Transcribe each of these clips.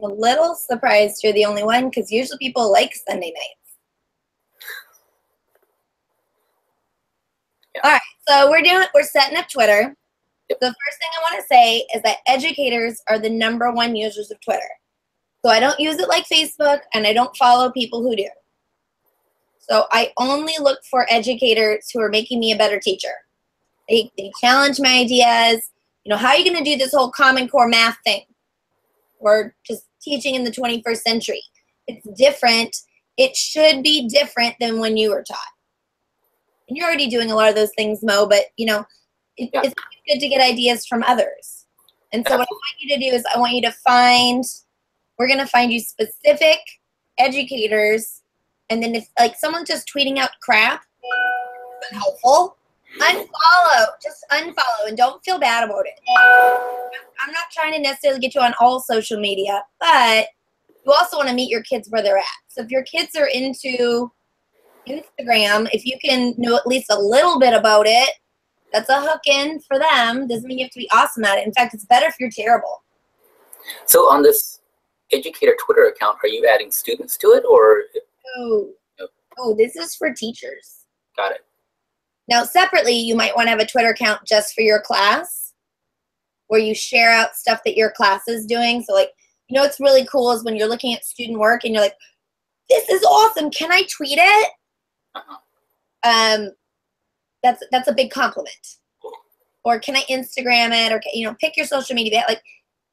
I'm a little surprised you're the only one because usually people like Sunday nights. Yeah. All right, so we're setting up Twitter. Yep. The first thing I want to say is that educators are the #1 users of Twitter. So I don't use it like Facebook, and I don't follow people who do. So I only look for educators who are making me a better teacher. They challenge my ideas. You know, how are you going to do this whole Common Core math thing? Or just teaching in the 21st century. It's different. It should be different than when you were taught. And you're already doing a lot of those things, Mo, but, you know, it's good to get ideas from others. And so what I want you to do is I want you to we're going to find you specific educators. And then if, like, someone's just tweeting out crap, it's helpful, just unfollow, and don't feel bad about it. I'm not trying to necessarily get you on all social media, but you also want to meet your kids where they're at. So if your kids are into Instagram, if you can know at least a little bit about it, that's a hook in for them. Doesn't mean you have to be awesome at it. In fact, it's better if you're terrible. So on this educator Twitter account, are you adding students to it, or? Oh, this is for teachers. Got it. Now, separately, you might want to have a Twitter account just for your class where you share out stuff that your class is doing. So, like, you know what's really cool is when you're looking at student work and you're like, this is awesome. Can I tweet it? That's a big compliment. Or can I Instagram it? Or, you know, pick your social media. Like,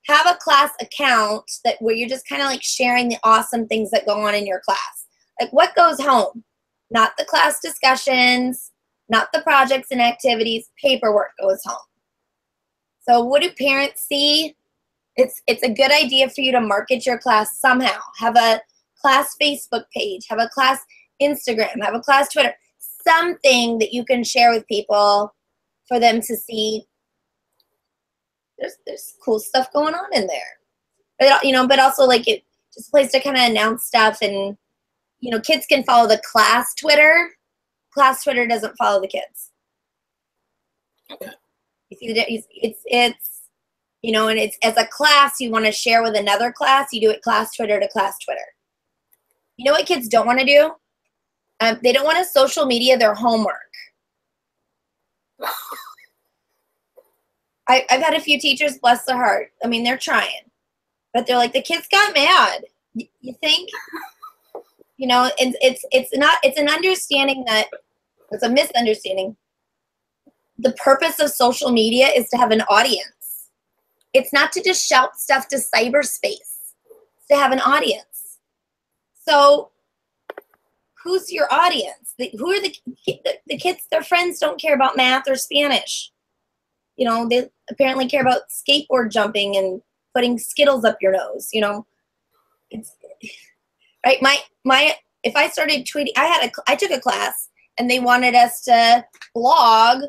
have a class account where you're just kind of like sharing the awesome things that go on in your class. Like, what goes home? Not the class discussions, not the projects and activities. Paperwork goes home. So what do parents see? It's a good idea for you to market your class somehow. Have a class Facebook page. Have a class Instagram. Have a class Twitter. Something that you can share with people for them to see. There's cool stuff going on in there. But, you know, but also, like, just a place to kind of announce stuff. And, you know, kids can follow the class Twitter. Class Twitter doesn't follow the kids. Okay. You see, it's you know, and it's as a class you want to share with another class. You do it class Twitter to class Twitter. You know what kids don't want to do? They don't want to social media their homework. I've had a few teachers, bless their heart. I mean, they're trying, but they're like, the kids got mad. You think? You know, it's an understanding that it's a misunderstanding. The purpose of social media is to have an audience. It's not to just shout stuff to cyberspace. It's to have an audience. So who's your audience? Who are the kids? Their friends don't care about math or Spanish. You know, they apparently care about skateboard jumping and putting Skittles up your nose. You know, it's right. If I started tweeting, I took a class and they wanted us to blog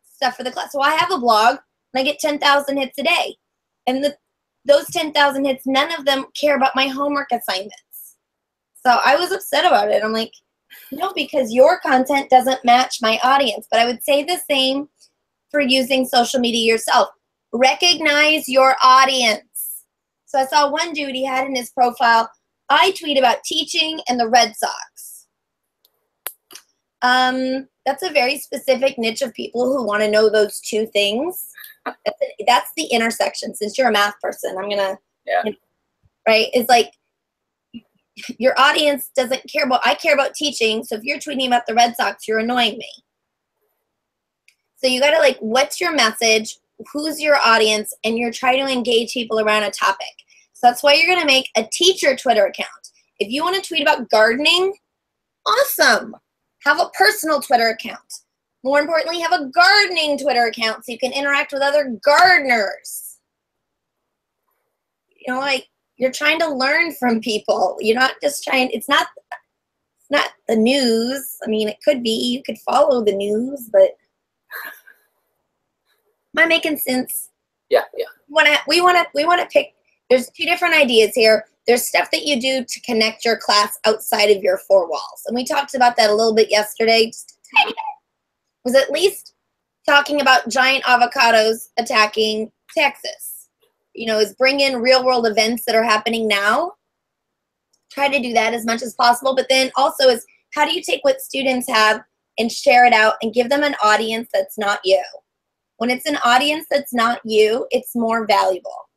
stuff for the class. So I have a blog and I get 10,000 hits a day, and those 10,000 hits, none of them care about my homework assignments. So I was upset about it. I'm like, no, because your content doesn't match my audience. But I would say the same for using social media yourself. Recognize your audience. So I saw one dude, he had in his profile, I tweet about teaching and the Red Sox. That's a very specific niche of people who want to know those two things. That's the intersection. Since you're a math person, I'm gonna, right? It's like your audience doesn't care about. I care about teaching. So if you're tweeting about the Red Sox, you're annoying me. So you gotta, like, what's your message? Who's your audience? And you're trying to engage people around a topic. So that's why you're gonna make a teacher Twitter account. If you want to tweet about gardening, awesome. Have a personal Twitter account. More importantly, have a gardening Twitter account so you can interact with other gardeners. You know, like, you're trying to learn from people. You're not just trying, it's not the news. I mean, it could be, you could follow the news, but am I making sense? Yeah. We want to pick, there's two different ideas here. There's stuff that you do to connect your class outside of your four walls. And we talked about that a little bit yesterday. Just a tiny bit. It was at least talking about giant avocados attacking Texas. is bring in real world events that are happening now. Try to do that as much as possible. But then also is, how do you take what students have and share it out and give them an audience that's not you? When it's an audience that's not you, it's more valuable.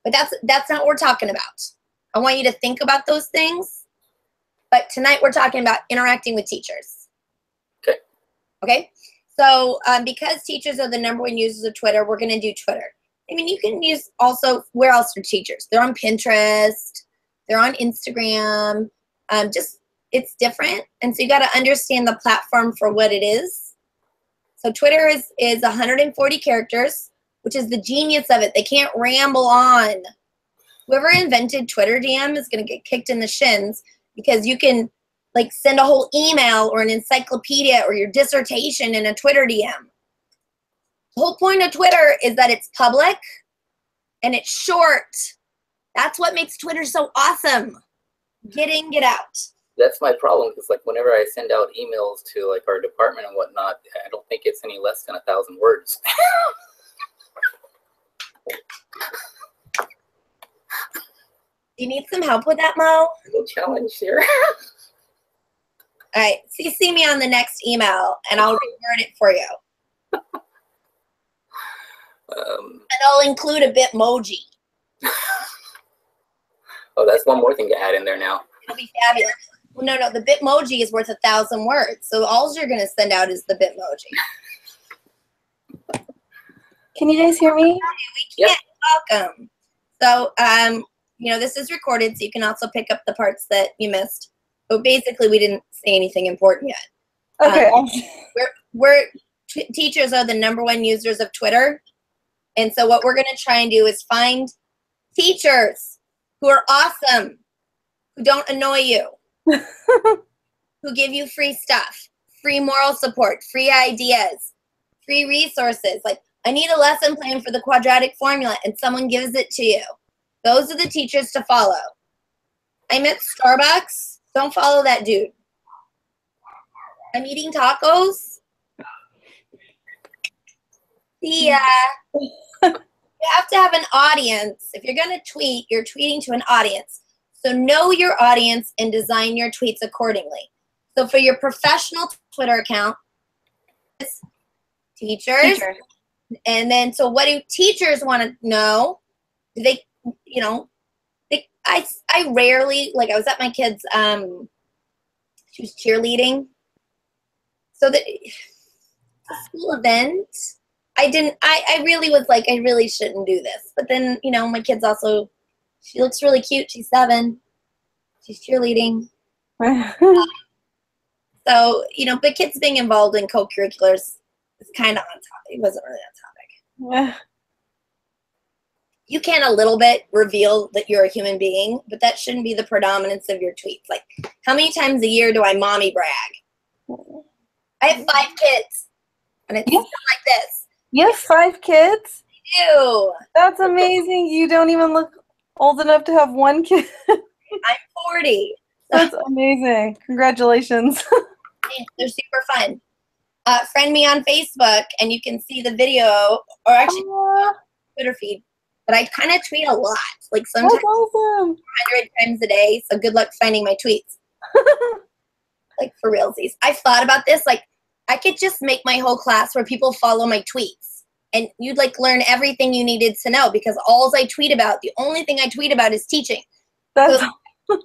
But that's not what we're talking about. I want you to think about those things. But tonight we're talking about interacting with teachers. Okay. Okay? So because teachers are the #1 users of Twitter, we're going to do Twitter. I mean, you can use also, where else are teachers? They're on Pinterest. They're on Instagram. It's different. And so you got to understand the platform for what it is. So Twitter is 140 characters, which is the genius of it. They can't ramble on. Whoever invented Twitter DM is going to get kicked in the shins, because you can like send a whole email or an encyclopedia or your dissertation in a Twitter DM. The whole point of Twitter is that it's public and it's short. That's what makes Twitter so awesome. Get in, get out. That's my problem, because like whenever I send out emails to like our department and whatnot, I don't think it's any less than 1,000 words. Do you need some help with that, Mo? No challenge here. All right, CC me on the next email and I'll reword it for you. And I'll include a Bitmoji. Oh, that's one more thing to add in there now. It'll be fabulous. Well, no, the Bitmoji is worth 1,000 words. So all you're going to send out is the Bitmoji. Can you guys hear me? We can't. Yep. Welcome. So, this is recorded, so you can also pick up the parts that you missed. But basically, we didn't say anything important yet. Okay. Teachers are the #1 users of Twitter. And so what we're going to try and do is find teachers who are awesome, who don't annoy you, who give you free stuff, free moral support, free ideas, free resources. Like, I need a lesson plan for the quadratic formula, and someone gives it to you. Those are the teachers to follow. I'm at Starbucks. Don't follow that dude. I'm eating tacos. See ya. You have to have an audience. If you're going to tweet, you're tweeting to an audience. So know your audience and design your tweets accordingly. So for your professional Twitter account, teachers. And then, so what do teachers want to know? Do they, I rarely, like I was at my kid's, she was cheerleading. So the school event, I really was like, I really shouldn't do this. But then, my kid's also, she looks really cute. She's 7. She's cheerleading. So, but kids being involved in co-curriculars is kind of on topic. It wasn't really on topic. You can a little bit reveal that you're a human being, but that shouldn't be the predominance of your tweets. Like, how many times a year do I mommy brag? I have 5 kids, and it's like this. You have 5 kids? I do. That's amazing. You don't even look old enough to have 1 kid. I'm 40. That's amazing. Congratulations. They're super fun. Friend me on Facebook, and you can see the video, or actually Twitter feed. But I kind of tweet a lot, like sometimes 100 times a day. So good luck finding my tweets. Like, for realsies. I've thought about this. Like, I could just make my whole class where people follow my tweets, and you'd like learn everything you needed to know, because the only thing I tweet about is teaching. That's so I should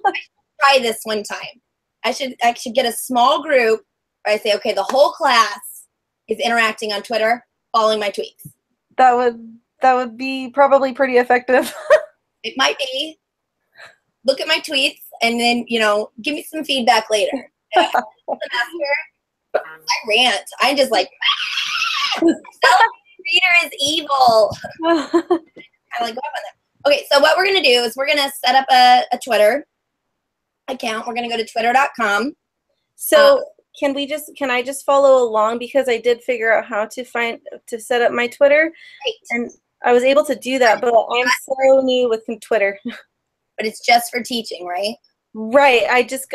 try this one time. I should get a small group where I say, okay, the whole class is interacting on Twitter, following my tweets. That would be probably pretty effective. It might be. Look at my tweets and then, give me some feedback later. I rant. I'm just like, reader is evil. Okay, so what we're going to do is we're going to set up a Twitter account. We're going to go to twitter.com. So can I just follow along, because I did figure out how to set up my Twitter. Right. And I was able to do that, but I'm so new with Twitter. But it's just for teaching, right? Right.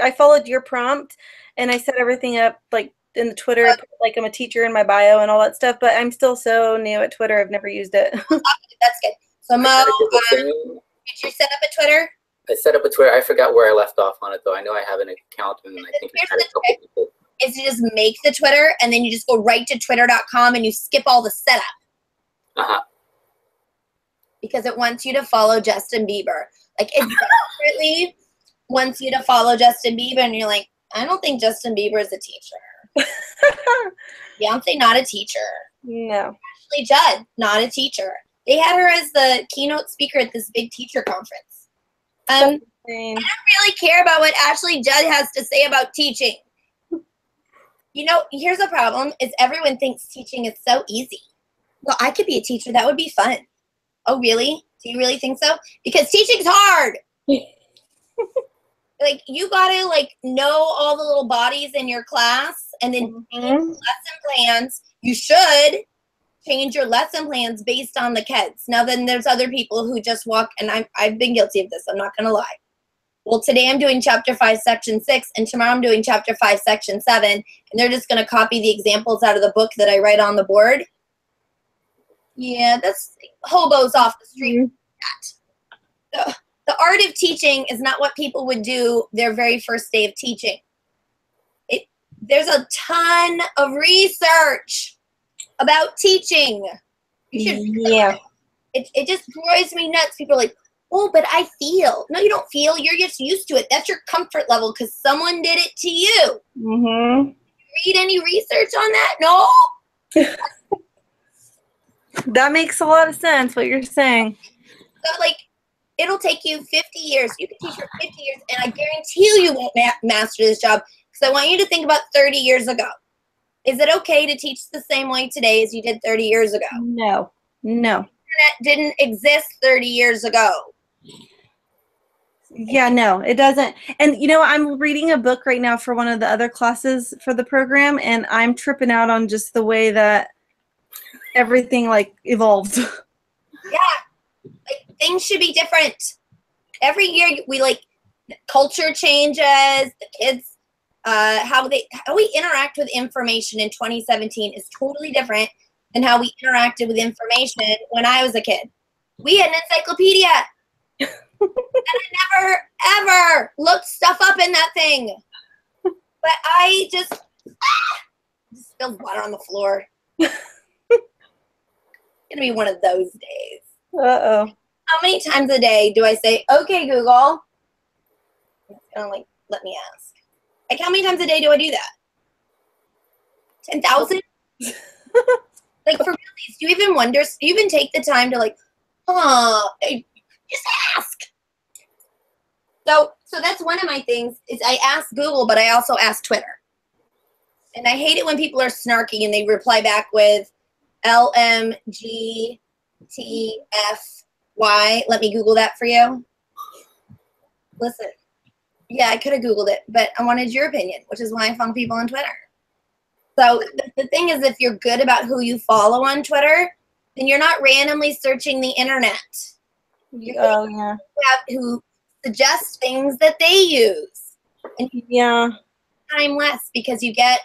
I followed your prompt, and I set everything up like in the Twitter, like I'm a teacher in my bio and all that stuff, but I'm still so new at Twitter. I've never used it. That's good. So Mo, I did the same. did you set up a Twitter? I set up a Twitter. I forgot where I left off on it though. I know I have an account, and I think Here's I had a the couple trick. people. Is you just make the Twitter and then you just go right to twitter.com and you skip all the setup Uh-huh. because it wants you to follow Justin Bieber. Like it desperately wants you to follow Justin Bieber, and you're like, I don't think Justin Bieber is a teacher. Beyonce, not a teacher. No. Ashley Judd, not a teacher. They had her as the keynote speaker at this big teacher conference. I don't really care about what Ashley Judd has to say about teaching. You know, here's the problem, is everyone thinks teaching is so easy. Well, I could be a teacher. That would be fun. Oh, really? Do you really think so? Because teaching's hard. Like, you gotta, like, know all the little bodies in your class and then change lesson plans. You should change your lesson plans based on the kids. Now, then there's other people who just walk, and I've been guilty of this. I'm not gonna lie. Well, today I'm doing chapter 5, section 6, and tomorrow I'm doing chapter 5, section 7, and they're just going to copy the examples out of the book that I write on the board. Yeah, that's hobos off the street. The art of teaching is not what people would do their very first day of teaching. There's a ton of research about teaching. You should. Yeah. It just drives me nuts. People are like, oh, but I feel. No, you don't feel. You're just used to it. That's your comfort level because someone did it to you. Mm-hmm. Read any research on that? No? That makes a lot of sense, what you're saying. So, like, it'll take you 50 years. You can teach for 50 years, and I guarantee you won't master this job because I want you to think about 30 years ago. Is it okay to teach the same way today as you did 30 years ago? No. No. The internet didn't exist 30 years ago. Yeah, no, it doesn't. And, you know, I'm reading a book right now for one of the other classes for the program, and I'm tripping out on just the way that everything, like, evolved. Yeah. Like, things should be different. Every year, we, like, culture changes, the kids, how we interact with information in 2017 is totally different than how we interacted with information when I was a kid. We had an encyclopedia. And I never, ever looked stuff up in that thing. But I just spilled water on the floor. It's going to be one of those days. Uh-oh. How many times a day do I say, okay, Google? It's going to, like, let me ask. Like, how many times a day do I do that? 10,000? Like, for real, do you even wonder, do you even take the time to, like, just ask? So that's one of my things is I ask Google, but I also ask Twitter. And I hate it when people are snarky and they reply back with LMGTFY. Let me Google that for you. Listen, yeah, I could have Googled it, but I wanted your opinion, which is why I found people on Twitter. So the thing is, if you're good about who you follow on Twitter, then you're not randomly searching the internet. Oh, yeah. Who suggest things that they use. And Yeah. time less because you get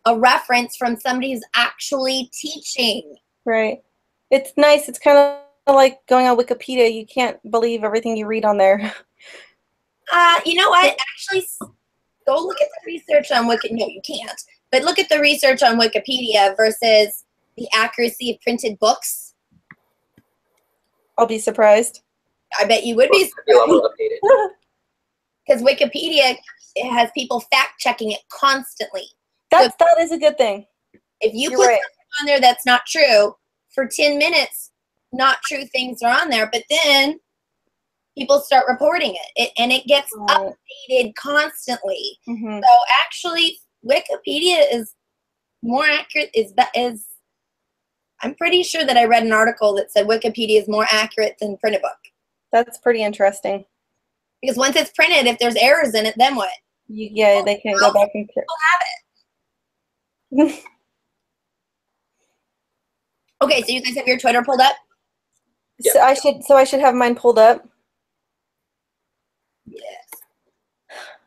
a reference from somebody who's actually teaching. Right. It's nice. It's kind of like going on Wikipedia. You can't believe everything you read on there. You know what? Actually, go look at the research on Wikipedia. No, you can't. But look at the research on Wikipedia versus the accuracy of printed books. I'll be surprised. I bet you would be surprised. Because Wikipedia, it has people fact checking it constantly. That is a good thing. If you You're put right. something on there that's not true, for 10 minutes, not true things are on there, but then people start reporting it and it gets Right. updated constantly. Mm-hmm. So actually, Wikipedia is more accurate. Is I'm pretty sure that I read an article that said Wikipedia is more accurate than printed book. That's pretty interesting. Because once it's printed, if there's errors in it, then what? Yeah, they can go back and check. Okay, so you guys have your Twitter pulled up? So I should have mine pulled up. Yes.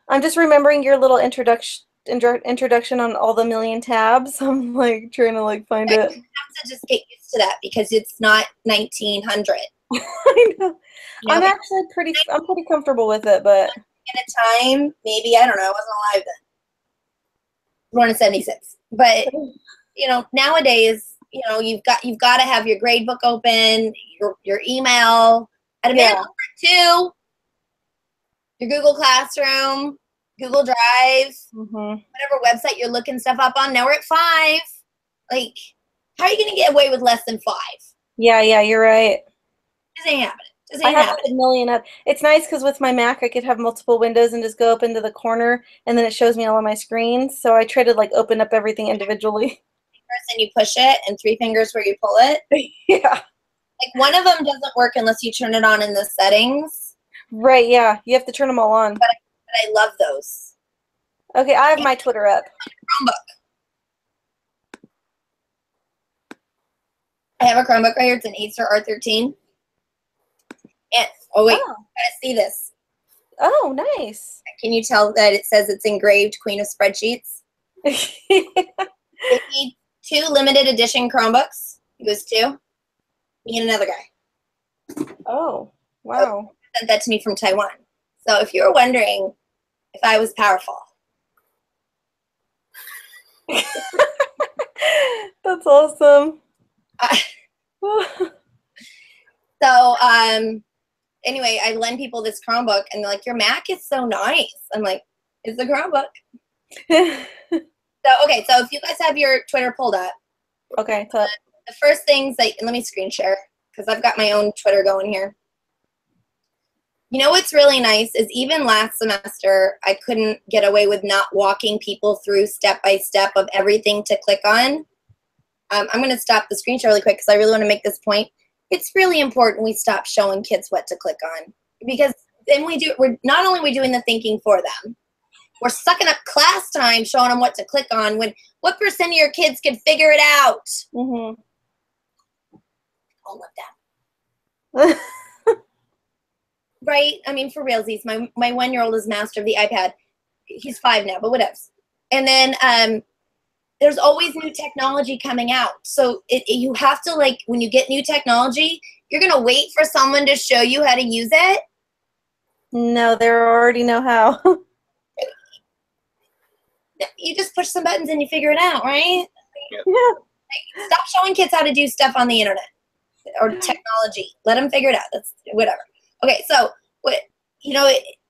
I'm just remembering your little introduction on all the million tabs. I'm like trying to like find it. You have to just get used to that because it's not 1900. I know. You know, I'm actually I'm pretty comfortable with it, but at a time, maybe, I don't know, I wasn't alive then. Born in 76. But you know, nowadays, you know, you've got to have your grade book open, your email, at a minimum too, your Google Classroom, Google Drive, whatever website you're looking stuff up on. Now we're at 5. Like, how are you going to get away with less than 5? Yeah, you're right. This ain't happening. This I ain't have happening. a million up. It's nice because with my Mac, I could have multiple windows and just go up into the corner, and then it shows me all of my screens. So I try to like open up everything individually. And you push it, and 3 fingers where you pull it. Yeah. Like, one of them doesn't work unless you turn it on in the settings. Right, yeah. You have to turn them all on. But I love those. Okay, I have my Twitter up. Chromebook. I have a Chromebook right here. It's an Acer R13. And, oh, wait. You gotta see this. Oh, nice. Can you tell that it says it's engraved Queen of Spreadsheets? They need 2 limited edition Chromebooks. It was 2. Me and another guy. Oh, wow. Sent that to me from Taiwan. So if you were wondering if I was powerful. That's awesome. So, anyway, I lend people this Chromebook, and they're like, your Mac is so nice. I'm like, it's a Chromebook. So, okay, so if you guys have your Twitter pulled up. Okay, the first things that, let me screen share, because I've got my own Twitter going here. You know what's really nice is even last semester, I couldn't get away with not walking people through step-by-step of everything to click on. I'm going to stop the screen share really quick because I really want to make this point. It's really important we stop showing kids what to click on, because then we're not only are we doing the thinking for them, we're sucking up class time showing them what to click on when what % of your kids can figure it out? All of that. Right? I mean, for realsies, my 1-year-old is master of the iPad. He's 5 now, but what else? And then there's always new technology coming out. So you have to, like, when you get new technology, you're going to wait for someone to show you how to use it? No, they already know how. You just push some buttons and you figure it out, right? Yep. Yeah. Like, stop showing kids how to do stuff on the internet or technology. Let them figure it out. That's whatever. Okay, so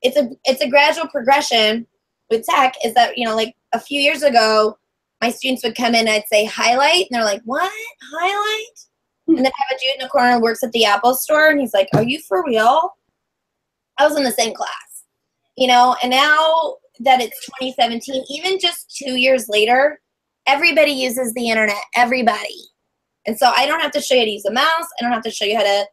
it's a gradual progression with tech. Is that, you know, like a few years ago, my students would come in and I'd say highlight, and they're like, what? Highlight? And then I have a dude in the corner who works at the Apple store, and he's like, are you for real? I was in the same class, you know, and now that it's 2017, even just 2 years later, everybody uses the internet, everybody. And so I don't have to show you how to use a mouse. I don't have to show you how to,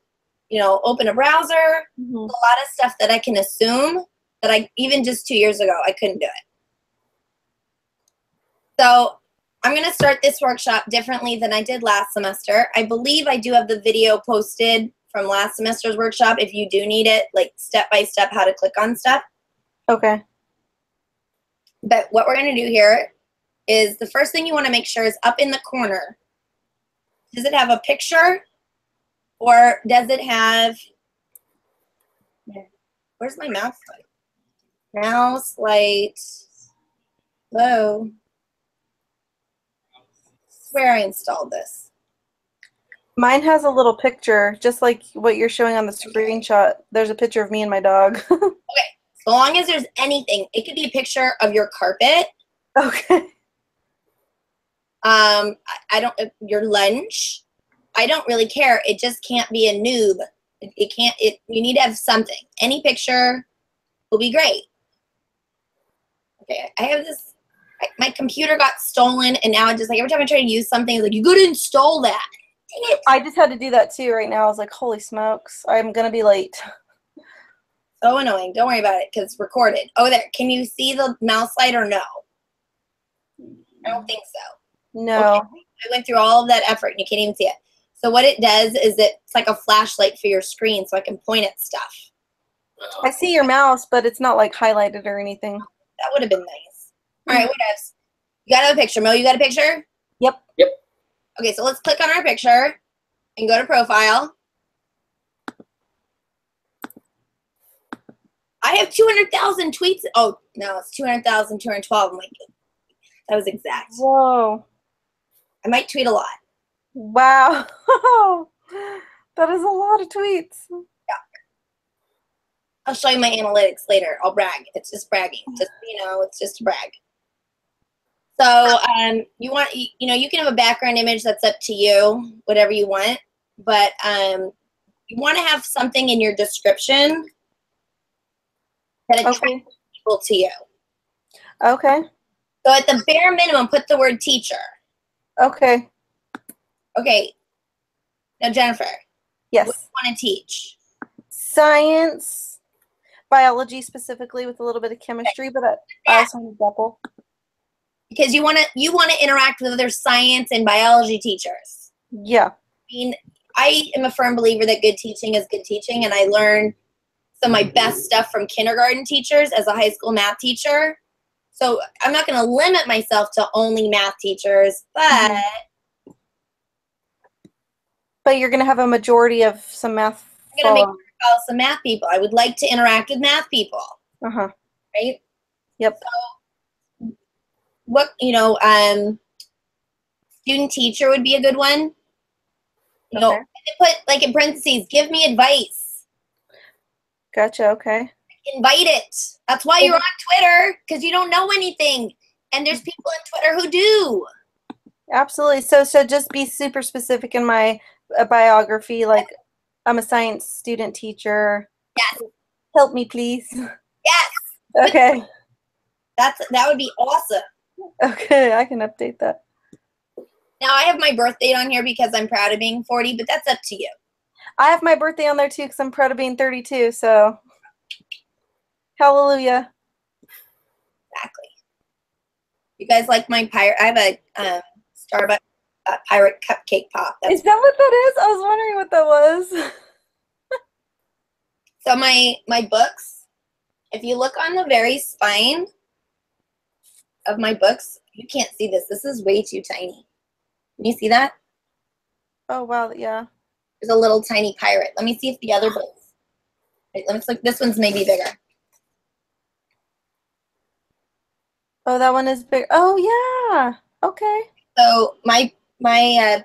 you know, open a browser. A lot of stuff that I can assume that even just 2 years ago, I couldn't do it. So I'm going to start this workshop differently than I did last semester. I believe I do have the video posted from last semester's workshop if you do need it, like step-by-step how to click on stuff. Okay. But what we're going to do here is the first thing you want to make sure is up in the corner. Does it have a picture, or does it have, where's my mouse light? Mouse light, hello. I swear I installed this. Mine has a little picture, just like what you're showing on the screenshot. There's a picture of me and my dog. Okay, so long as there's anything, it could be a picture of your carpet. Okay. Your lunch. I don't really care. It just can't be a noob. You need to have something. Any picture will be great. Okay, I have this, my computer got stolen, and now just like every time I try to use something, it's like, you gotta install that. Dang it. I just had to do that too right now. I was like, holy smokes, I'm gonna be late. So annoying. Don't worry about it because it's recorded. Oh, there. Can you see the mouse light or no? I don't think so. No. Okay. I went through all of that effort and you can't even see it. So what it does is it's like a flashlight for your screen so I can point at stuff. I see your mouse, but it's not like highlighted or anything. That would have been nice. All right, what else? You got a picture. Mo, you got a picture? Yep. Yep. Okay, so let's click on our picture and go to profile. I have 200,000 tweets. Oh, no, it's 200,212. I'm like, that was exact. Whoa. I might tweet a lot. Wow. That is a lot of tweets. I'll show you my analytics later. I'll brag. It's just bragging. Just, it's just a brag. So you can have a background image that's up to you, whatever you want. But you want to have something in your description that attracts people to you. Okay. So at the bare minimum, put the word teacher. Okay. Okay. Now, Jennifer. Yes. What do you want to teach? Science, biology specifically with a little bit of chemistry, but I also want to double. Because you want to interact with other science and biology teachers. Yeah. I mean, I am a firm believer that good teaching is good teaching, and I learned some of my best stuff from kindergarten teachers as a high school math teacher. So I'm not going to limit myself to only math teachers, but But you're going to have a majority of some math. I'm going to make some math people. I would like to interact with math people. Uh-huh. Right? Yep. So what, student teacher would be a good one. Okay. Put like in parentheses, give me advice. Gotcha. Okay. Invite it. That's why you're on Twitter, because you don't know anything. And there's people on Twitter who do. Absolutely. So just be super specific in my biography, like I'm a science student teacher. Yes. Help me, please. Yes. Okay. That would be awesome. Okay, I can update that. Now I have my birth date on here because I'm proud of being 40, but that's up to you. I have my birthday on there too because I'm proud of being 32. So, hallelujah. Exactly. You guys like my pirate? I have a Starbucks pirate cupcake pop. Is that what that is? I was wondering what that was. So my books, if you look on the very spine of my books, you can't see this. This is way too tiny. Can you see that? Oh, wow. Yeah. There's a little tiny pirate. Let me see if the other books. Wait, let me look. This one's maybe bigger. Oh, that one is big. Oh, yeah. Okay. So my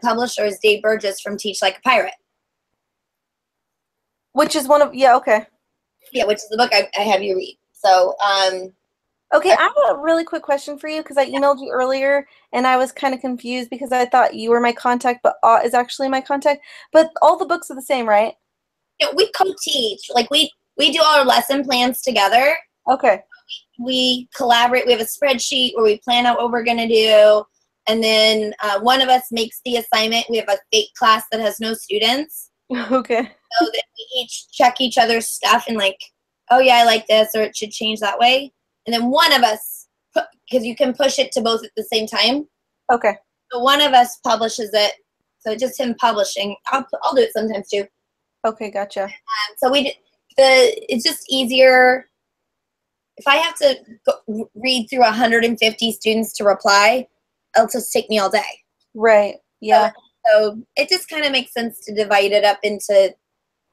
publisher is Dave Burgess from Teach Like a Pirate. Which is one of, yeah, okay. Yeah, which is the book I have you read. So, okay, I have a really quick question for you because I emailed you earlier and I was kind of confused because I thought you were my contact, but is actually my contact. But all the books are the same, right? Yeah, we co-teach. Like we do all our lesson plans together. Okay. We collaborate. We have a spreadsheet where we plan out what we're going to do. And then one of us makes the assignment. We have a fake class that has no students. Okay. So that we each check each other's stuff and like, oh yeah, I like this, or it should change that way. And then one of us, because you can push it to both at the same time. Okay. So one of us publishes it. So just him publishing. I'll do it sometimes too. Okay, gotcha. So it's just easier. If I have to read through 150 students to reply, it'll just take me all day. Right. Yeah. So it just kind of makes sense to divide it up into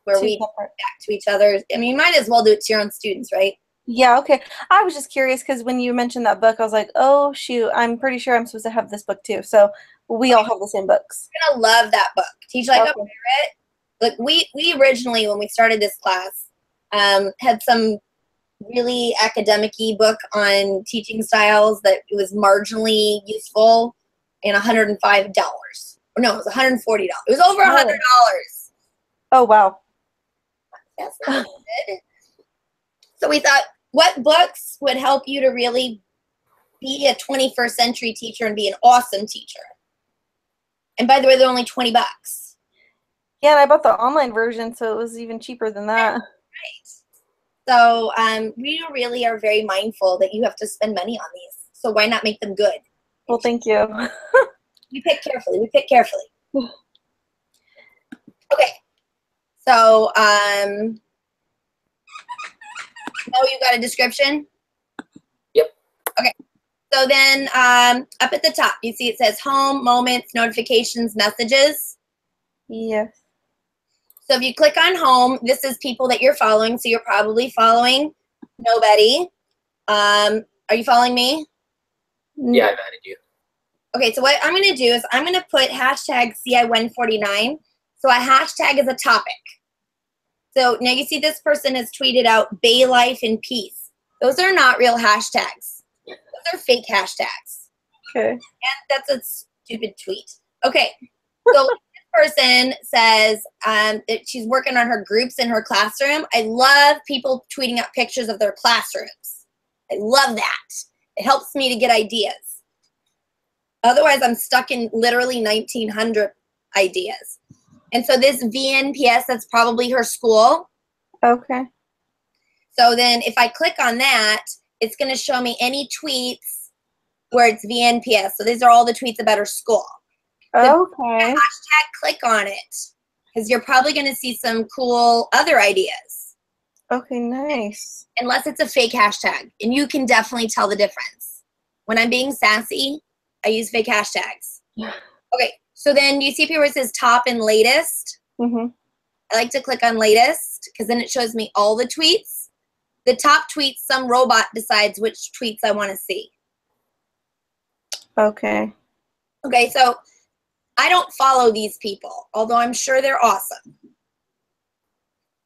where we get back to each other. I mean, you might as well do it to your own students, right? Yeah, okay. I was just curious because when you mentioned that book, I was like, oh, shoot, I'm pretty sure I'm supposed to have this book too. So we all have the same books. You're going to love that book. Teach Like a Pirate. Look, we originally, when we started this class, had some really academic-y book on teaching styles that it was marginally useful and $105. No, it was $140. It was over $100. Oh, wow. That's not good. So we thought, what books would help you to really be a 21st century teacher and be an awesome teacher? And by the way, they're only $20. Yeah, and I bought the online version, so it was even cheaper than that. Right. So we really are very mindful that you have to spend money on these. So why not make them good? Well, thank you. We pick carefully. Okay. So, oh, you got a description? Yep. Okay. So then up at the top, you see it says home, moments, notifications, messages. Yes. So if you click on home, this is people that you're following. So you're probably following Nobody. Are you following me? Yeah, I've added you. Okay, so what I'm going to do is I'm going to put hashtag CI149. So a hashtag is a topic. So now you see this person has tweeted out Bay Life in Peace. Those are not real hashtags. Those are fake hashtags. Okay. And that's a stupid tweet. Okay, so this person says that she's working on her groups in her classroom. I love people tweeting out pictures of their classrooms. I love that. It helps me to get ideas. Otherwise, I'm stuck in literally 1900 ideas. And so this VNPS, that's probably her school. Okay. So then if I click on that, it's going to show me any tweets where it's VNPS. So these are all the tweets about her school. Okay. Hashtag click on it because you're probably going to see some cool other ideas. Okay, nice. Unless it's a fake hashtag. And you can definitely tell the difference. When I'm being sassy, I use fake hashtags. Okay, so then you see up here where it says top and latest. Mm-hmm. I like to click on latest because then it shows me all the tweets. The top tweets, some robot decides which tweets I want to see. Okay. Okay, so I don't follow these people, although I'm sure they're awesome.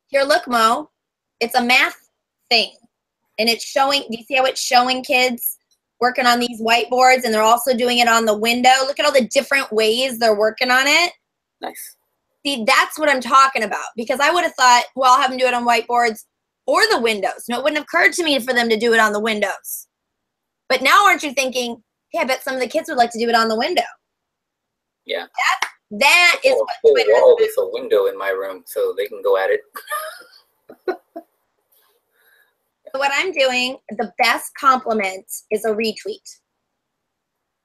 Here, look, Mo. It's a math thing. And it's showing, do you see how it's showing kids working on these whiteboards, and they're also doing it on the window? Look at all the different ways they're working on it. Nice. See, that's what I'm talking about, because I would have thought, well, I'll have them do it on whiteboards or the windows. No, it wouldn't have occurred to me for them to do it on the windows. But now aren't you thinking, hey, I bet some of the kids would like to do it on the window? Yeah. That is what whole Twitter wall is. with a window in my room, so they can go at it. So what I'm doing, the best compliment is a retweet.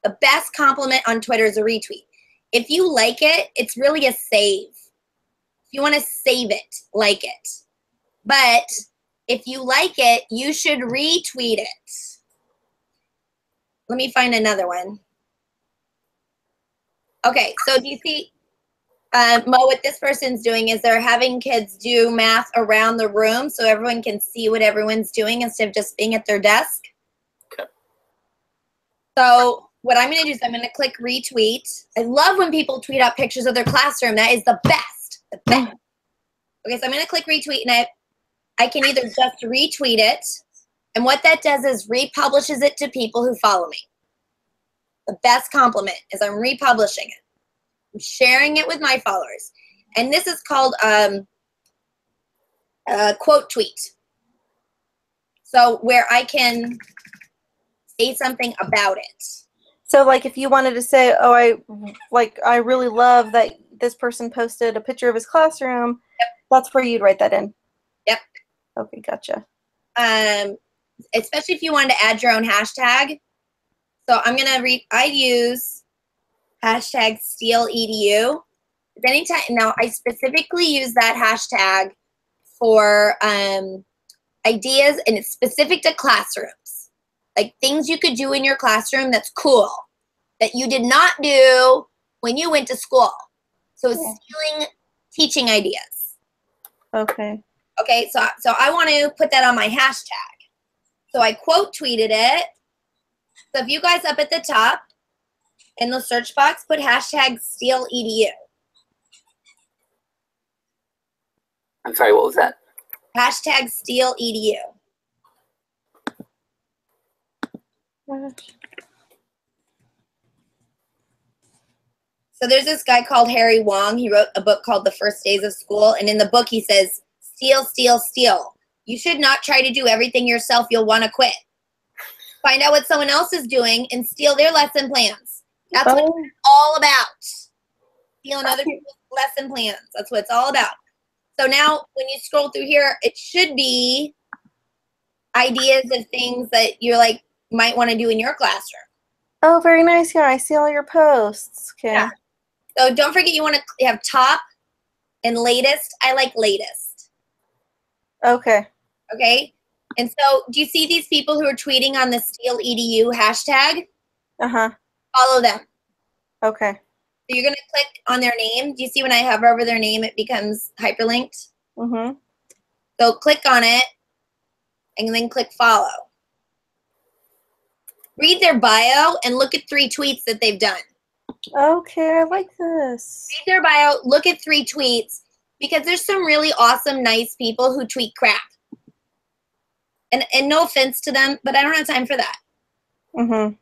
The best compliment on Twitter is a retweet. If you like it, it's really a save. If you want to save it, like it. But if you like it, you should retweet it. Let me find another one. Okay, so do you see, Mo, what this person's doing is they're having kids do math around the room so everyone can see what everyone's doing instead of just being at their desk. Okay. So what I'm going to do is I'm going to click retweet. I love when people tweet out pictures of their classroom. That is the best. The best. Okay, so I'm going to click retweet, and I can either just retweet it, and what that does is republishes it to people who follow me. The best compliment is I'm republishing it. I'm sharing it with my followers. And this is called a quote tweet. So where I can say something about it. So, like, if you wanted to say, oh, I really love that this person posted a picture of his classroom, yep, that's where you'd write that in. Yep. Okay, gotcha. Especially if you wanted to add your own hashtag. So I'm going to I use hashtag SteelEDU. Anytime, now I specifically use that hashtag for ideas, and it's specific to classrooms. Like things you could do in your classroom that's cool, that you did not do when you went to school. So it's stealing teaching ideas. Okay. Okay, so I want to put that on my hashtag. So I quote tweeted it. So if you guys up at the top in the search box, put hashtag SteelEDU. I'm sorry, what was that? Hashtag SteelEDU. So there's this guy called Harry Wong. He wrote a book called The First Days of School. And in the book, he says, steal, steal, steal. You should not try to do everything yourself. You'll want to quit. Find out what someone else is doing and steal their lesson plans. That's what it's all about. Stealing other people's lesson plans. That's what it's all about. So now when you scroll through here, it should be ideas of things that you're like, might want to do in your classroom. Oh, very nice. Yeah, I see all your posts. Okay. Yeah. So don't forget you want to have top and latest. I like latest. Okay. Okay. And so do you see these people who are tweeting on the SteelEDU hashtag? Uh-huh. Follow them. Okay. So you're going to click on their name. Do you see when I hover over their name, it becomes hyperlinked? Mm-hmm. So click on it. and then click follow. Read their bio and look at 3 tweets that they've done. Okay, I like this. Read their bio, look at 3 tweets, because there's some really awesome, nice people who tweet crap. And no offense to them, but I don't have time for that. Mm-hmm.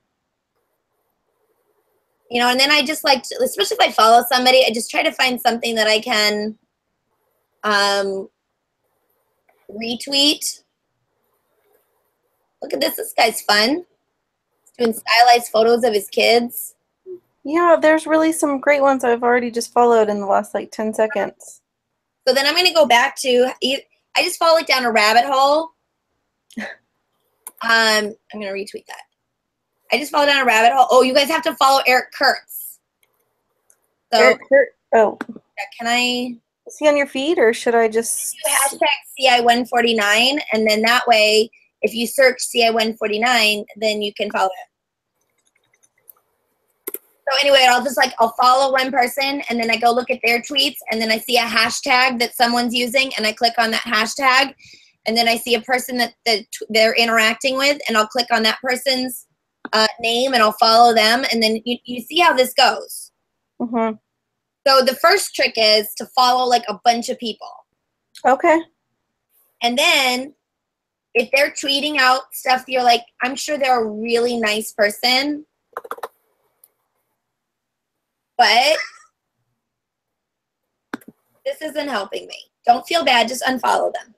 You know, and then I just like, especially if I follow somebody, I just try to find something that I can retweet. Look at this. This guy's fun. He's doing stylized photos of his kids. Yeah, there's really some great ones I've already just followed in the last like 10 seconds. So then I'm going to go back to, I just followed down a rabbit hole. I'm going to retweet that. I just followed down a rabbit hole. Oh, you guys have to follow Eric Kurtz. So, Eric Kurt. Oh, can I is he on your feed or should I just do hashtag CI149? And then that way, if you search CI149, then you can follow it. So anyway, I'll follow one person and then I go look at their tweets and then I see a hashtag that someone's using and I click on that hashtag and then I see a person that they're interacting with and I'll click on that person's name and I'll follow them and then you see how this goes. Mm-hmm. So the first trick is to follow like a bunch of people. Okay. And then if they're tweeting out stuff, you're like, I'm sure they're a really nice person. But this isn't helping me. Don't feel bad. Just unfollow them.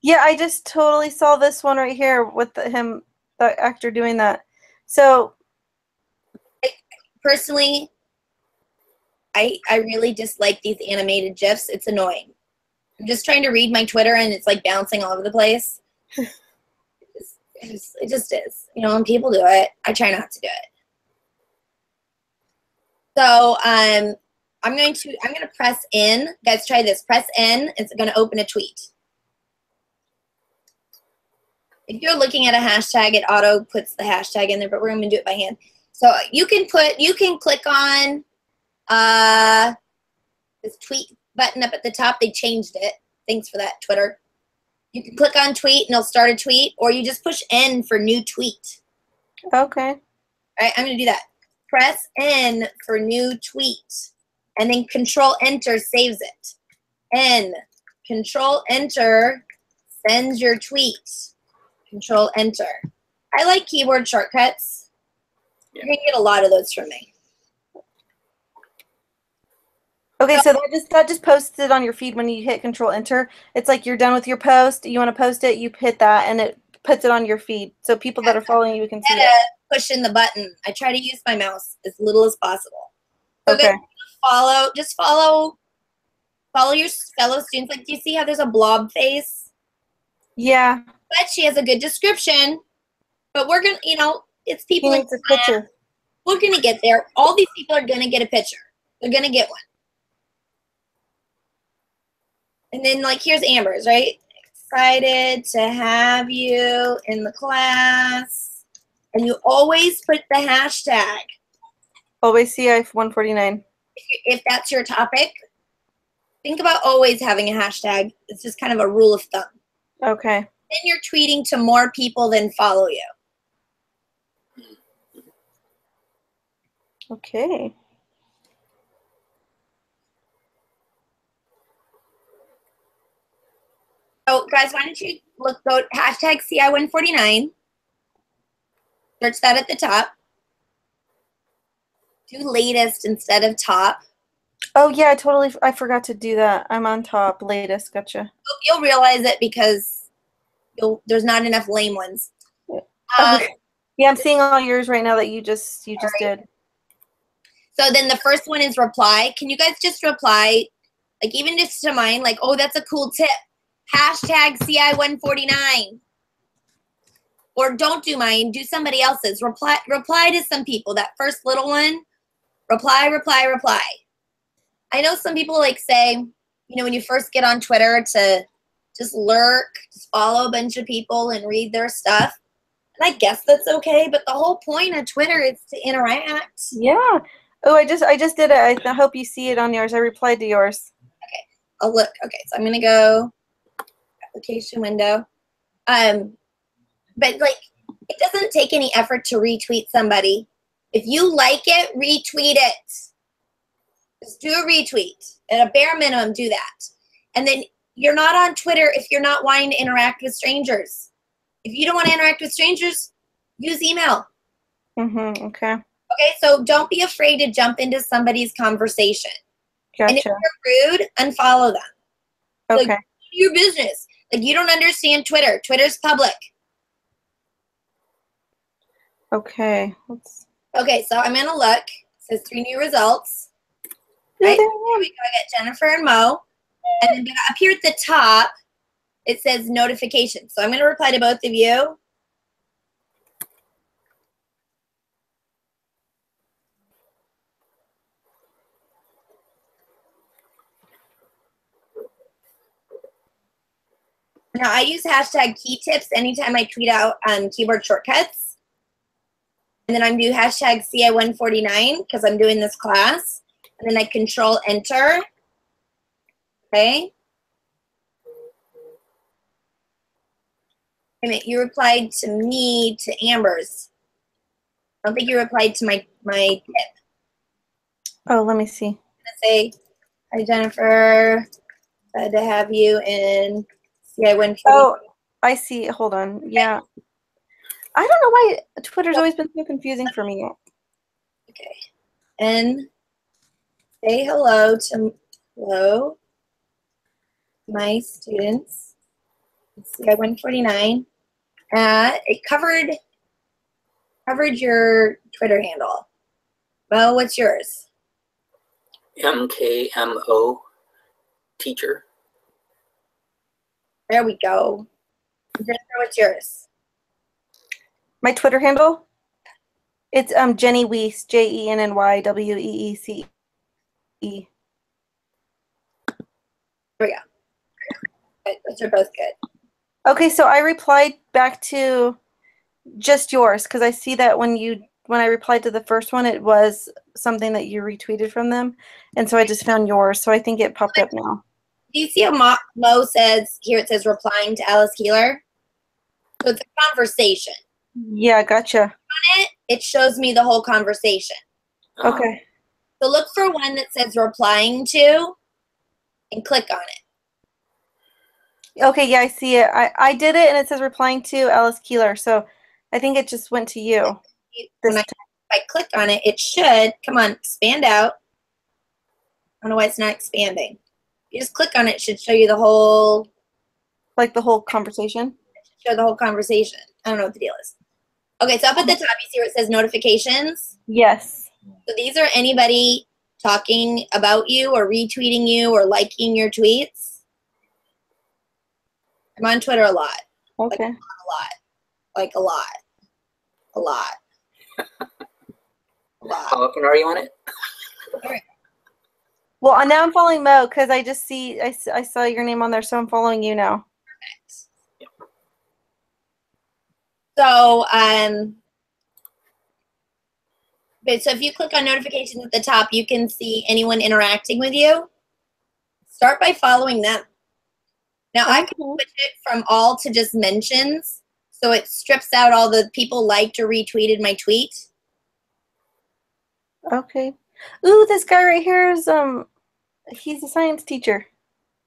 Yeah, I just totally saw this one right here with the actor doing that. So personally, I really dislike these animated GIFs. It's annoying. I'm just trying to read my Twitter and it's like bouncing all over the place. It just is. You know, when people do it, I try not to do it. So I'm gonna press in. Guys, try this. Press in. It's gonna open a tweet. If you're looking at a hashtag, it auto puts the hashtag in there, but we're gonna do it by hand. So you can click on this tweet button up at the top. They changed it. Thanks for that, Twitter. You can click on tweet and it'll start a tweet, or you just push N for new tweet. okay. All right, I'm gonna do that. Press N for new tweet, and then Control Enter saves it. N, Control Enter sends your tweet. Control Enter. I like keyboard shortcuts. You're gonna get a lot of those from me. Okay, so that just posted on your feed when you hit Control Enter. It's like you're done with your post. You want to post it, you hit that, and it puts it on your feed. So people that are following you can see it. Push in the button. I try to use my mouse as little as possible. So Okay. just follow your fellow students. Like, do you see how there's a blob face? Yeah. But she has a good description. But we're gonna, it's people He in needs a picture. We're gonna get there. All these people are gonna get a picture. They're gonna get one. And then, like, here's Amber's, right? Excited to have you in the class. And you always put the hashtag. Always CI149. If that's your topic, think about always having a hashtag. It's just kind of a rule of thumb. Okay. Then you're tweeting to more people than follow you. Okay. So, guys, why don't you go hashtag CI149. Search that at the top. Do latest instead of top. Oh yeah, I forgot to do that. I'm on top. Latest, gotcha. You'll realize it because there's not enough lame ones. Okay. Yeah, I'm seeing all yours right now that you just did. So then the first one is reply. Can you guys just reply, like even just to mine, like, oh, that's a cool tip. Hashtag CI149. Or don't do mine, do somebody else's. Reply to some people. That first little one, reply. I know some people like say, when you first get on Twitter to just lurk, just follow a bunch of people and read their stuff. And I guess that's okay, but the whole point of Twitter is to interact. Yeah. Oh, I just did it. I hope you see it on yours. I replied to yours. Okay. Oh, look. Okay, so I'm going to go application window. but like, it doesn't take any effort to retweet somebody. If you like it, retweet it. Just do a retweet. At a bare minimum, do that. And then you're not on Twitter if you're not wanting to interact with strangers. If you don't want to interact with strangers, use email. Mm-hmm. Okay. Okay, so don't be afraid to jump into somebody's conversation. Gotcha. And if they're rude, unfollow them. Okay. Like, your business. Like, you don't understand Twitter. Twitter's public. Okay. Okay, so I'm gonna look. It says 3 new results. Yeah, Right? there Here we go. I got Jennifer and Mo. And then up here at the top, it says notifications. So I'm gonna reply to both of you. Now, I use hashtag key tips anytime I tweet out keyboard shortcuts. And then I do hashtag CI149 because I'm doing this class. And then I control enter. Okay. Wait a minute, you replied to me, to Amber's. I don't think you replied to my tip. Oh, let me see. I'm gonna say, hi Jennifer, glad to have you in CI149. Oh, I see. Hold on. Yeah. I don't know why Twitter's always been so confusing for me. Okay. And say hello to my students. CI149. It covered your Twitter handle. Well, what's yours? MKMO teacher. There we go. Jennifer, what's yours? My Twitter handle? It's Jenny Weece, JENNYWEECE. There we go. Good. Those are both good. Okay, so I replied back to just yours because I see that when I replied to the first one, it was something that you retweeted from them, and so I just found yours. So I think it popped up now. Do you see how Mo says here? It says replying to Alice Keeler. So it's a conversation. Yeah, gotcha. On it shows me the whole conversation. Okay. So look for one that says replying to, and click on it. Okay, yeah, I see it. I did it, and it says replying to Alice Keeler. So I think it just went to you. If I click on it, it should, come on, expand out. I don't know why it's not expanding. You just click on it, it should show you the whole. Like the whole conversation? Show the whole conversation. I don't know what the deal is. Okay, so up at the top, you see where it says notifications? Yes. So these are anybody talking about you or retweeting you or liking your tweets. I'm on Twitter a lot. Okay. Like a lot. A lot. A lot. How often are you on it? Well, now I'm following Mo because I just see I saw your name on there, so I'm following you now. Perfect. So, so if you click on notifications at the top, you can see anyone interacting with you. Start by following them. Now, I can switch it from all to just mentions, so it strips out all the people liked or retweeted my tweet. Okay. Ooh, this guy right here is he's a science teacher.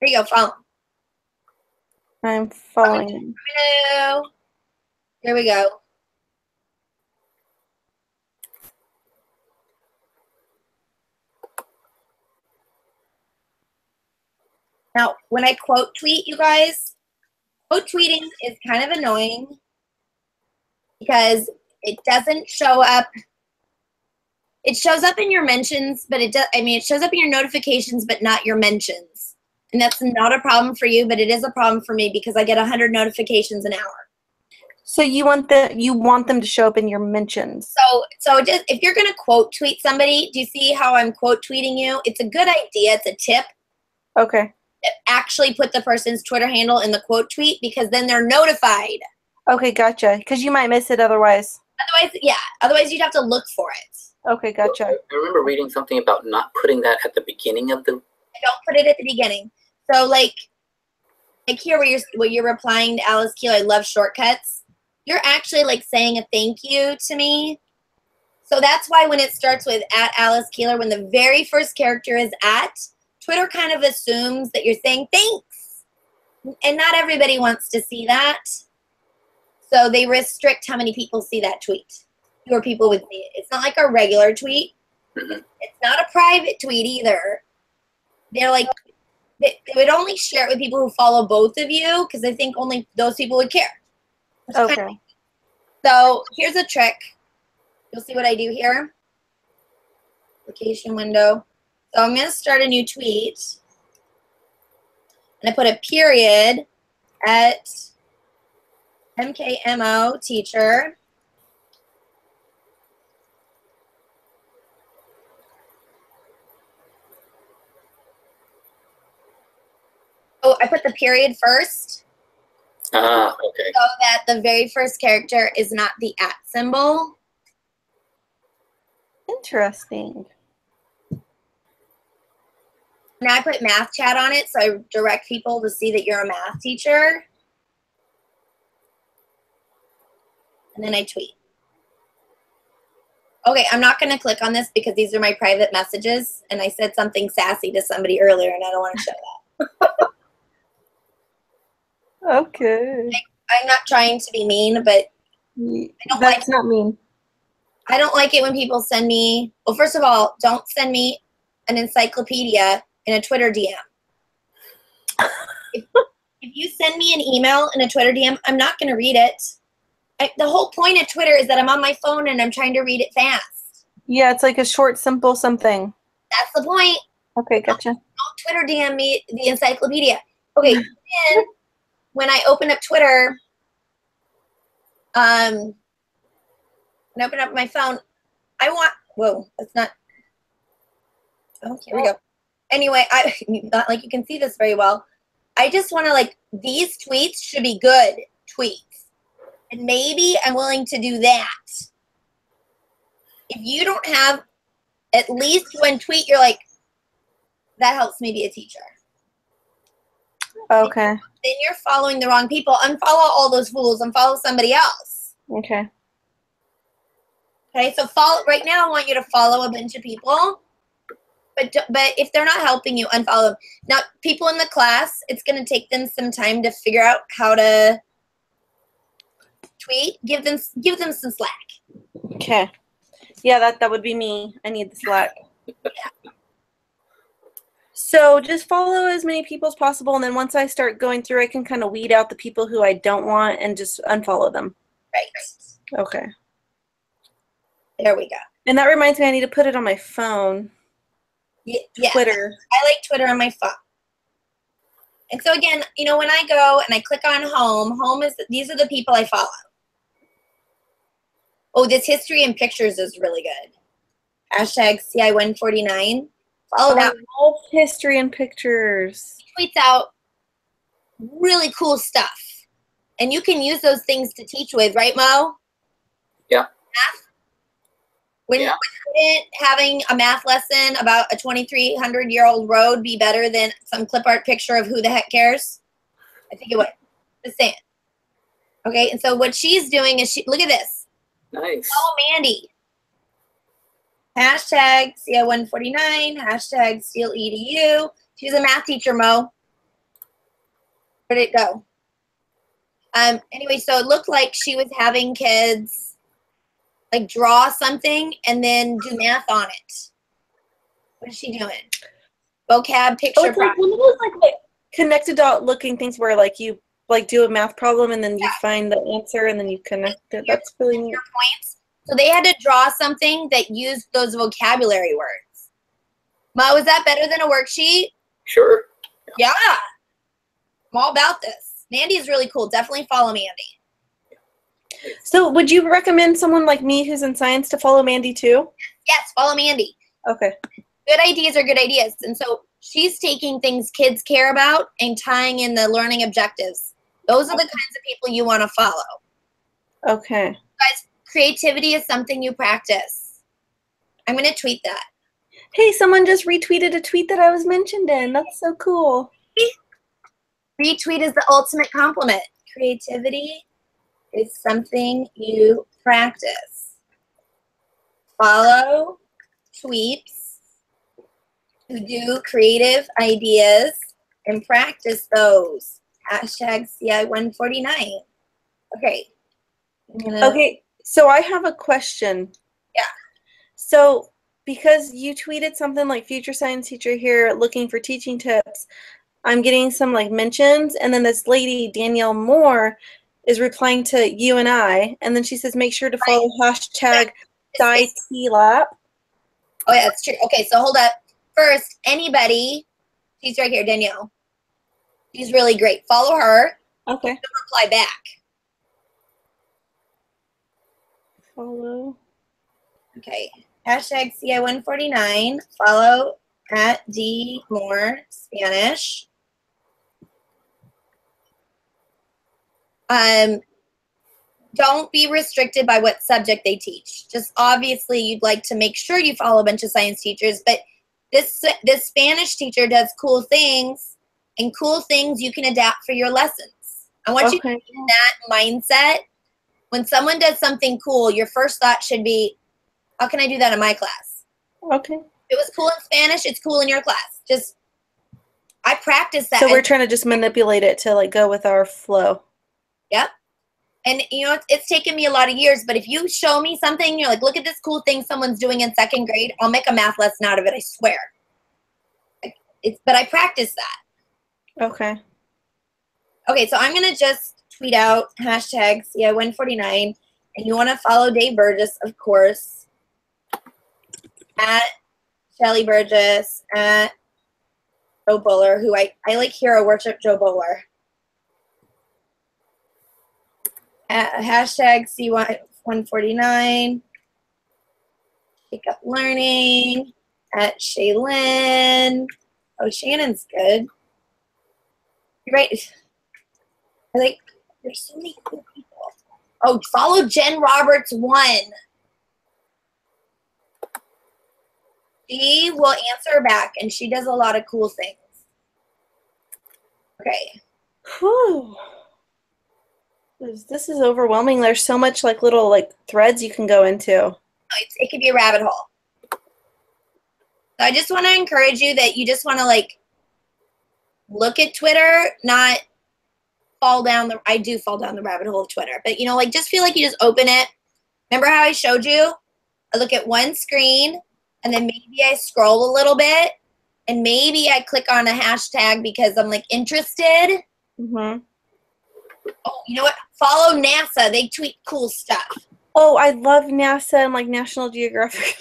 There you go, follow. I'm following him. Hello. Here we go. Now, when I quote tweet, you guys, quote tweeting is kind of annoying because it doesn't show up. It shows up in your mentions, but it shows up in your notifications, but not your mentions. And that's not a problem for you, but it is a problem for me because I get 100 notifications an hour. So you want them to show up in your mentions. So just, if you're going to quote tweet somebody, do you see how I'm quote tweeting you? It's a good idea. It's a tip. Okay. Actually put the person's Twitter handle in the quote tweet because then they're notified. Okay, gotcha. Because you might miss it otherwise. Otherwise you'd have to look for it. Okay, gotcha. I remember reading something about not putting that at the beginning of the. I don't put it at the beginning. So like here where you're replying to Alice Keeler, I love shortcuts. you're actually like saying a thank you to me. So that's why when it starts with @Alice Keeler, when the very first character is Twitter kind of assumes that you're saying thanks. And not everybody wants to see that. So they restrict how many people see that tweet. Fewer people would see it. It's not like a regular tweet. It's not a private tweet either. They're like, they would only share it with people who follow both of you because I think only those people would care. Okay. So here's a trick. You'll see what I do here. Application window. So I'm going to start a new tweet. And I put a period at MKMO teacher. Oh, I put the period first. Okay. So that the very first character is not the @ symbol. Interesting. Now I put math chat on it, so I direct people to see that you're a math teacher. And then I tweet. Okay, I'm not going to click on this because these are my private messages, and I said something sassy to somebody earlier, and I don't want to show that. Okay. I'm not trying to be mean, but That's not mean. I don't like it when people send me, well, first of all, don't send me an encyclopedia in a Twitter DM. If you send me an email in a Twitter DM, I'm not going to read it. The whole point of Twitter is that I'm on my phone and I'm trying to read it fast. Yeah, it's like a short, simple something. That's the point. Okay, gotcha. Don't Twitter DM me the encyclopedia. Okay, then when I open up Twitter, when I open up my phone, I want, whoa, that's not, oh, here we go. Anyway, not like you can see this very well. I just want to like, these tweets should be good tweets. And maybe I'm willing to do that. If you don't have at least one tweet, you're like, that helps me be a teacher. Okay. Then you're following the wrong people. Unfollow all those fools and follow somebody else. Okay. Okay, so follow right now. I want you to follow a bunch of people, but if they're not helping you, unfollow them. Now, people in the class, it's going to take them some time to figure out how to tweet. Give them some slack. Okay. Yeah, that would be me. I need the slack. Yeah. So just follow as many people as possible, and then once I start going through, I can kind of weed out the people who I don't want and just unfollow them. Right. Okay. There we go. And that reminds me, I need to put it on my phone. Yeah. Twitter. I like Twitter on my phone. And so again, you know, when I go and I click on home is, these are the people I follow. Oh, this history and pictures is really good. Hashtag CI149. Follow that. I love history and pictures. He tweets out really cool stuff. And you can use those things to teach with, right, Mo? Yeah. Math? Wouldn't having a math lesson about a 2,300-year-old road be better than some clip art picture of who the heck cares? I think it would. Just saying. Okay, and so what she's doing is, look at this. Nice. Follow Mandy. Hashtag CI149, hashtag SteelEDU. She's a math teacher, Mo. Where'd it go? Anyway, so it looked like she was having kids like draw something and then do math on it. What is she doing? Vocab picture. Oh, it's like one of those like connected dot looking things where like you like do a math problem and then you find the answer and then you connect it. That's really neat. Points. So they had to draw something that used those vocabulary words. Mo, is that better than a worksheet? Sure. Yeah. I'm all about this. Mandy is really cool. Definitely follow Mandy. So would you recommend someone like me who's in science to follow Mandy too? Yes, follow Mandy. Okay. Good ideas are good ideas. And so she's taking things kids care about and tying in the learning objectives. Those are the kinds of people you want to follow. Okay. Guys, creativity is something you practice. I'm going to tweet that. Hey, someone just retweeted a tweet that I was mentioned in. That's so cool. Retweet is the ultimate compliment. Creativity is something you practice. Follow tweets who do creative ideas and practice those. Hashtag CI149. Okay. Okay, so I have a question. Yeah. So because you tweeted something like future science teacher here looking for teaching tips, I'm getting some like mentions, and then this lady, Danielle Moore, is replying to you and I, and then she says make sure to follow hashtag SciTLab. Oh yeah, that's true. Okay, so hold up. First, anybody, she's right here, Danielle. She's really great. Follow her. Okay. Reply back. Follow. Okay. Hashtag CI149. Follow at D Moore Spanish. Don't be restricted by what subject they teach. Just obviously you'd like to make sure you follow a bunch of science teachers, but this Spanish teacher does cool things, and cool things you can adapt for your lessons. I want you to be in that mindset. When someone does something cool, your first thought should be, how can I do that in my class? Okay. If it was cool in Spanish, it's cool in your class. Just, I practice that. So we're trying to just manipulate it to like go with our flow. Yep. And you know, it's taken me a lot of years, but if you show me something, you're like, look at this cool thing someone's doing in second grade, I'll make a math lesson out of it, I swear. But I practice that. Okay. Okay, so I'm going to just tweet out hashtag CI149, and you want to follow Dave Burgess, of course, at Shelly Burgess, at Joe Buller, who I like hero worship Joe Buller. Hashtag CY149. Pick up learning. At Shaylin. Oh, Shannon's good. You're right. I like, there's so many cool people. Oh, follow Jen Roberts 1. She will answer back, and she does a lot of cool things. Okay. Whew. This is overwhelming. There's so much like little like threads you can go into. It could be a rabbit hole. So I just want to encourage you that you just want to like look at Twitter, not fall down the, I do fall down the rabbit hole of Twitter, but you know, like just feel like you just open it. Remember how I showed you? I look at one screen and then maybe I scroll a little bit and maybe I click on a hashtag because I'm like interested. Mm-hmm. Oh, you know what? Follow NASA. They tweet cool stuff. Oh, I love NASA and like National Geographic.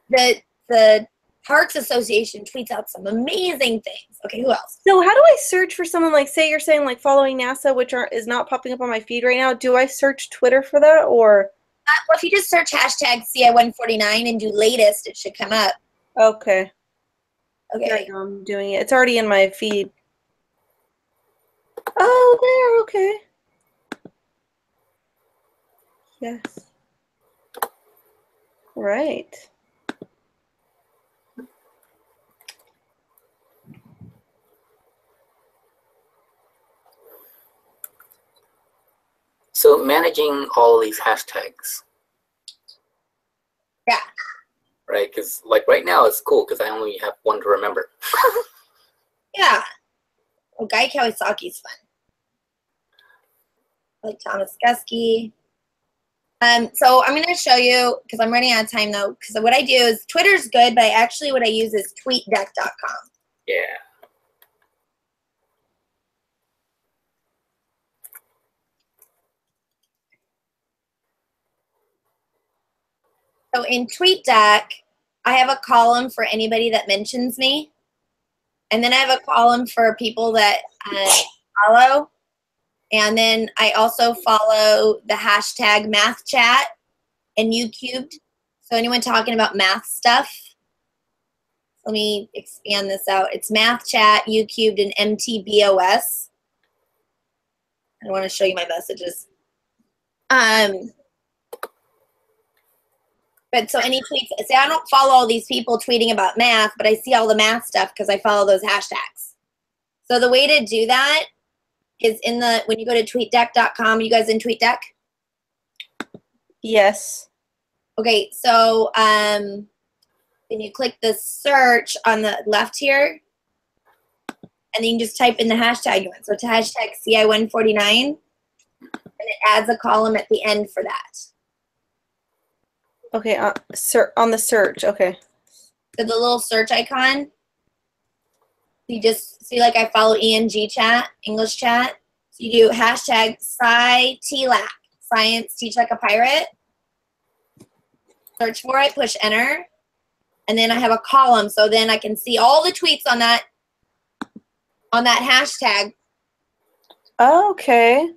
The Parks Association tweets out some amazing things. Okay, who else? So how do I search for someone like, say you're saying like following NASA, which is not popping up on my feed right now. Do I search Twitter for that or? Well, if you just search hashtag CI149 and do latest, it should come up. Okay. Okay. There I go. I'm doing it. It's already in my feed. Oh, there. Okay. Yes. Right. So managing all these hashtags. Yeah. Right, because like right now it's cool because I only have one to remember. Yeah. Oh, Guy Kawasaki's fun. I like Thomas Gusky. So I'm going to show you, because I'm running out of time though, because what I do is, Twitter's good, but actually what I use is tweetdeck.com. Yeah. So in TweetDeck, I have a column for anybody that mentions me. And then I have a column for people that follow. And then I also follow the hashtag math chat and YouCubed. So anyone talking about math stuff. Let me expand this out. It's math chat, YouCubed, and MTBOS. I want to show you my messages. But so any tweets, say I don't follow all these people tweeting about math, but I see all the math stuff because I follow those hashtags. So the way to do that is in the, when you go to tweetdeck.com, you guys in TweetDeck? Yes. Okay, so then you click the search on the left here, and then you just type in the hashtag you want. So to hashtag CI149, and it adds a column at the end for that. Okay, on the search, okay. So the little search icon, you just see, like I follow ENG chat, English chat. So you do hashtag SciTLAC, science teach like a pirate. Search for it, push enter, and then I have a column, so then I can see all the tweets on that hashtag. Okay.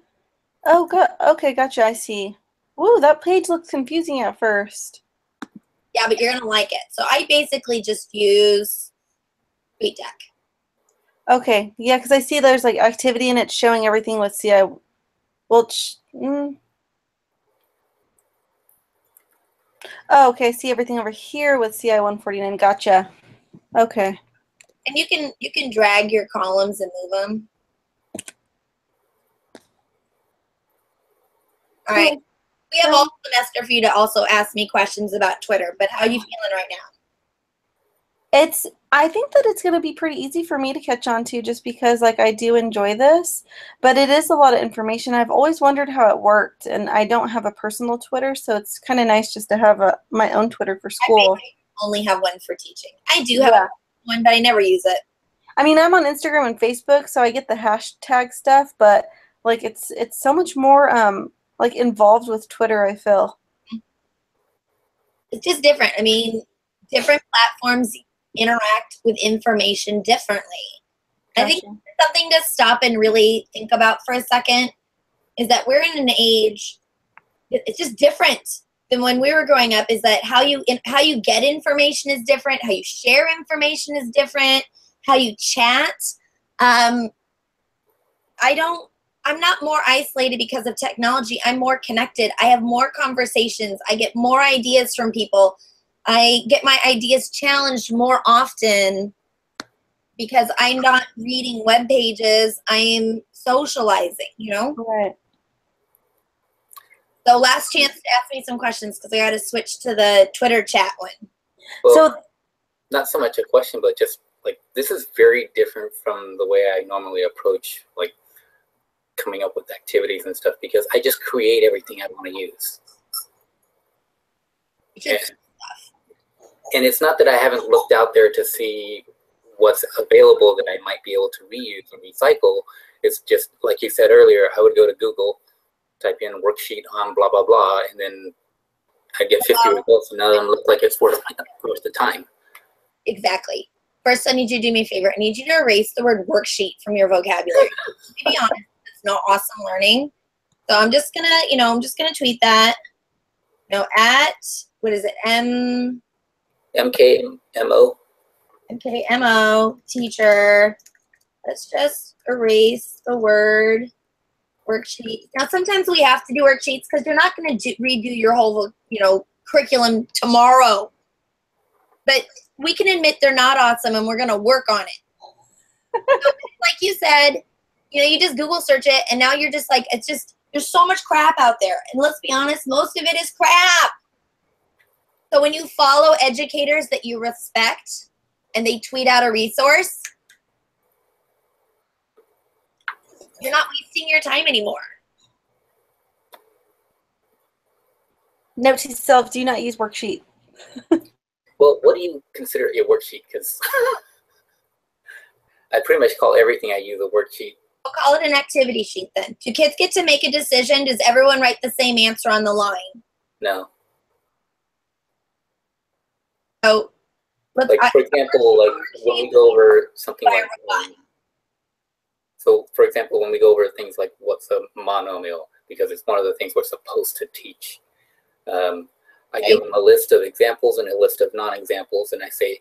Oh, good. Okay, gotcha. I see. Woo, that page looks confusing at first. Yeah, but you're gonna like it. So I basically just use TweetDeck. Okay, yeah, because I see there's like activity and it's showing everything with CI. Well, oh, okay, I see everything over here with CI 149. Gotcha. Okay. And you can drag your columns and move them. All right. We have all semester for you to also ask me questions about Twitter, but how are you feeling right now? I think that it's going to be pretty easy for me to catch on to just because like I do enjoy this, but it is a lot of information. I've always wondered how it worked, and I don't have a personal Twitter, so it's kind of nice just to have my own Twitter for school. I only have one for teaching. I do have one, but I never use it. I mean, I'm on Instagram and Facebook, so I get the hashtag stuff, but like it's so much more like involved with Twitter, I feel. It's just different. I mean, different platforms interact with information differently. Gotcha. I think something to stop and really think about for a second is that we're in an age, it's just different than when we were growing up, is that how you get information is different, how you share information is different, how you chat. I'm not more isolated because of technology. I'm more connected. I have more conversations. I get more ideas from people. I get my ideas challenged more often because I'm not reading web pages. I'm socializing, you know? Right. So last chance to ask me some questions because I got to switch to the Twitter chat one. Well, so not so much a question, but just like this is very different from the way I normally approach like coming up with activities and stuff, because I just create everything I want to use. And it's not that I haven't looked out there to see what's available that I might be able to reuse and recycle. It's just like you said earlier, I would go to Google, type in worksheet on blah, blah, blah, and then I get 50 results, and none of them look like it's worth the time. Exactly. First, I need you to do me a favor. I need you to erase the word worksheet from your vocabulary. To be honest, it's not awesome learning. So I'm just gonna, I'm just gonna tweet that. At what is it? MKMO teacher. Let's just erase the word worksheet. Now, sometimes we have to do worksheets because you're not going to redo your whole, curriculum tomorrow. But we can admit they're not awesome, and we're going to work on it. So, like you said, you just Google search it, and now you're just like, there's so much crap out there. And let's be honest, most of it is crap. So when you follow educators that you respect and they tweet out a resource, you're not wasting your time anymore. Note to self, do not use worksheet. Well, what do you consider a worksheet? Because I pretty much call everything I use a worksheet. We'll call it an activity sheet then. Do kids get to make a decision? Does everyone write the same answer on the line? No. So, for example, when we go over something like, so for example, when we go over things like what's a monomial, because it's one of the things we're supposed to teach, I give them a list of examples and a list of non-examples, and I say,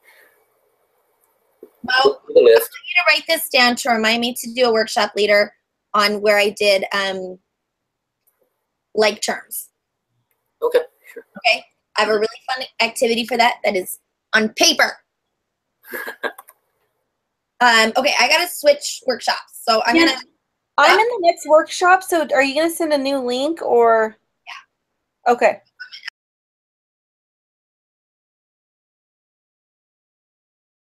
well, the list. I need to write this down to remind me to do a workshop later on where I did like terms. Okay, sure. Okay. I have a really fun activity for that is on paper. Okay, I gotta switch workshops. So I'm gonna I'm in the next workshop, so are you going to send a new link or? Yeah. Okay.